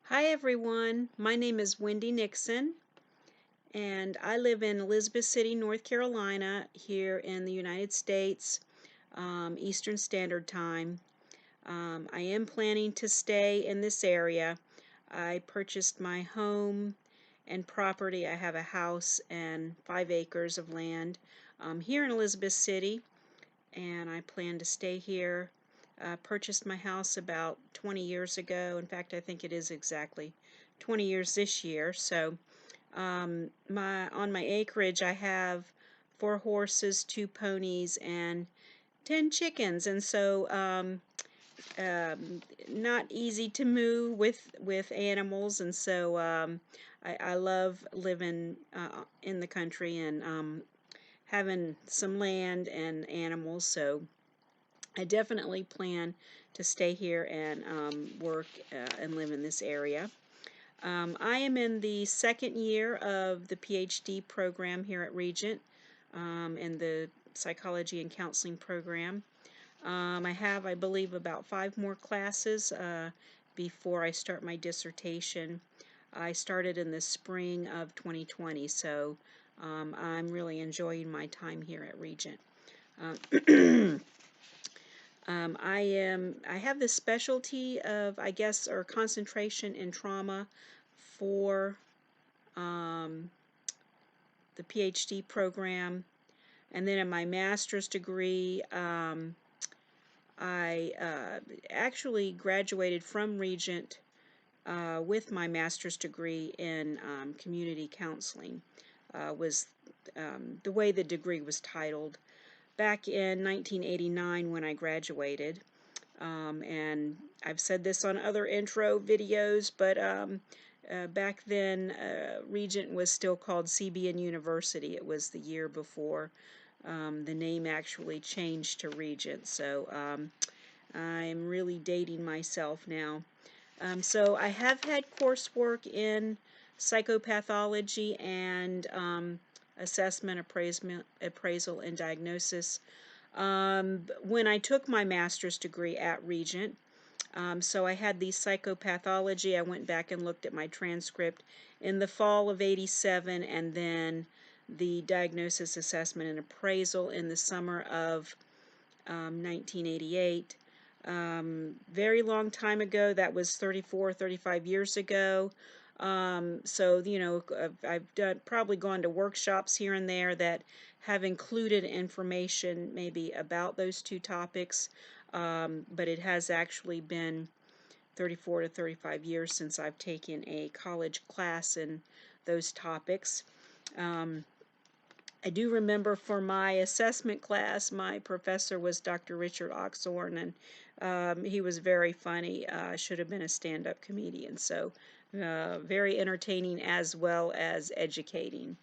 Hi everyone, my name is Wendy Nixon and I live in Elizabeth City, North Carolina here in the United States, Eastern Standard Time. I am planning to stay in this area. I purchased my home and property. I have a house and 5 acres of land here in Elizabeth City, and I plan to stay here. Purchased my house about 20 years ago. In fact, I think it is exactly 20 years this year. So on my acreage I have 4 horses, 2 ponies, and 10 chickens, and so not easy to move with animals, and so I love living in the country and having some land and animals. So I definitely plan to stay here and work and live in this area. I am in the second year of the PhD program here at Regent, in the psychology and counseling program. I have, I believe, about 5 more classes before I start my dissertation. I started in the spring of 2020, so I'm really enjoying my time here at Regent. I have this specialty of, I guess, or concentration in trauma for the PhD program, and then in my master's degree, I actually graduated from Regent with my master's degree in community counseling. Was the way the degree was titled back in 1989 when I graduated. And I've said this on other intro videos, but back then Regent was still called CBN University. It was the year before the name actually changed to Regent, so I'm really dating myself now. So I have had coursework in psychopathology and assessment, appraisal, and diagnosis when I took my master's degree at Regent. So I had the psychopathology. I went back and looked at my transcript in the fall of '87, and then the diagnosis, assessment, and appraisal in the summer of 1988. Very long time ago. That was 34, 35 years ago. So, you know, I've probably gone to workshops here and there that have included information maybe about those two topics, but it has actually been 34 to 35 years since I've taken a college class in those topics. I do remember for my assessment class, my professor was Dr. Richard Oxorn, and he was very funny. Should have been a stand-up comedian, so very entertaining as well as educating.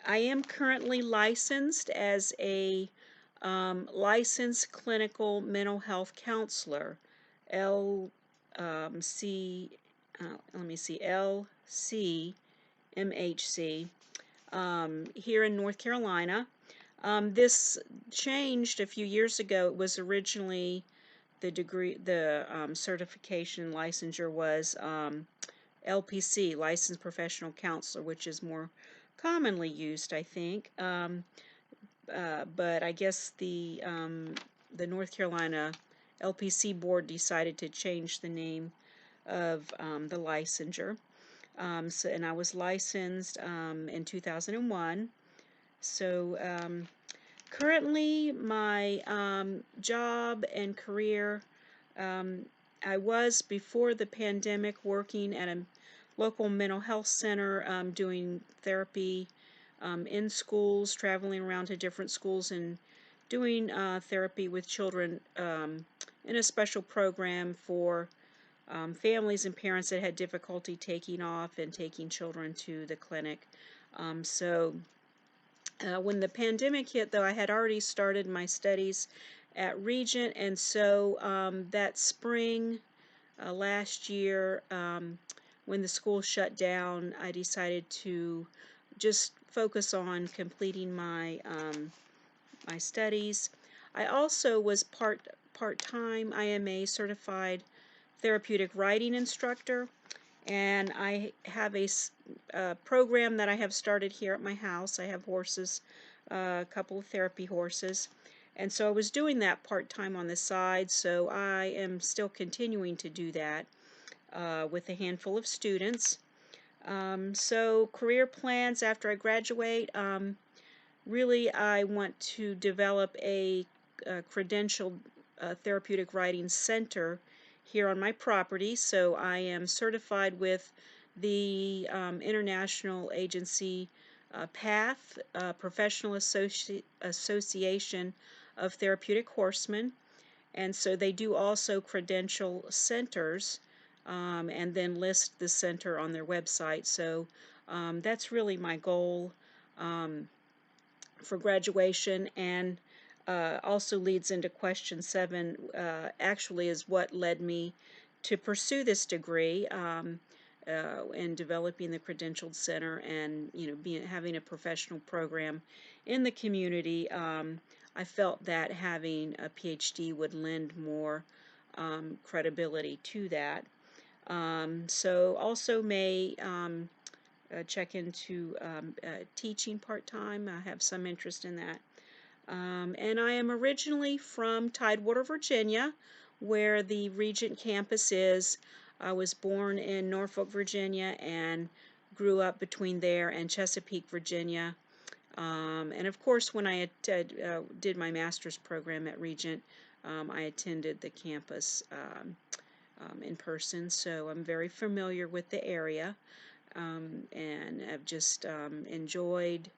I am currently licensed as a licensed clinical mental health counselor, LC, let me see, LCMHC, here in North Carolina. This changed a few years ago. It was originally the degree, the certification licensure was LPC, Licensed Professional Counselor, which is more commonly used, I think. But I guess the North Carolina LPC board decided to change the name of the licensure. And I was licensed in 2001. So currently my job and career, I was before the pandemic working at a local mental health center, doing therapy in schools, traveling around to different schools and doing therapy with children in a special program for families and parents that had difficulty taking off and taking children to the clinic. When the pandemic hit, though, I had already started my studies at Regent, and so that spring last year, when the school shut down, I decided to just focus on completing my my studies. I also was part-time IMA certified therapeutic writing instructor, and I have a program that I have started here at my house. I have horses, a couple of therapy horses, and so I was doing that part-time on the side, so I am still continuing to do that with a handful of students. So career plans after I graduate, really I want to develop a credentialed therapeutic writing center here on my property. So I am certified with the International Agency PATH, Professional Association of Therapeutic Horsemen, and so they do also credential centers and then list the center on their website. So that's really my goal for graduation, and also leads into question 7, actually is what led me to pursue this degree in developing the credentialed center and having a professional program in the community. I felt that having a PhD would lend more credibility to that. So also may check into teaching part-time. I have some interest in that. And I am originally from Tidewater, Virginia, where the Regent campus is. I was born in Norfolk, Virginia, and grew up between there and Chesapeake, Virginia. And of course, when I did my master's program at Regent, I attended the campus in person, so I'm very familiar with the area, and I've just enjoyed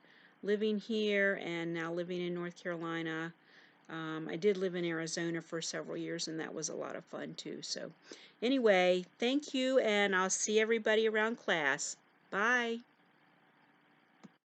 living here and now living in North Carolina. I did live in Arizona for several years, and that was a lot of fun too. So anyway, thank you, and I'll see everybody around class. Bye.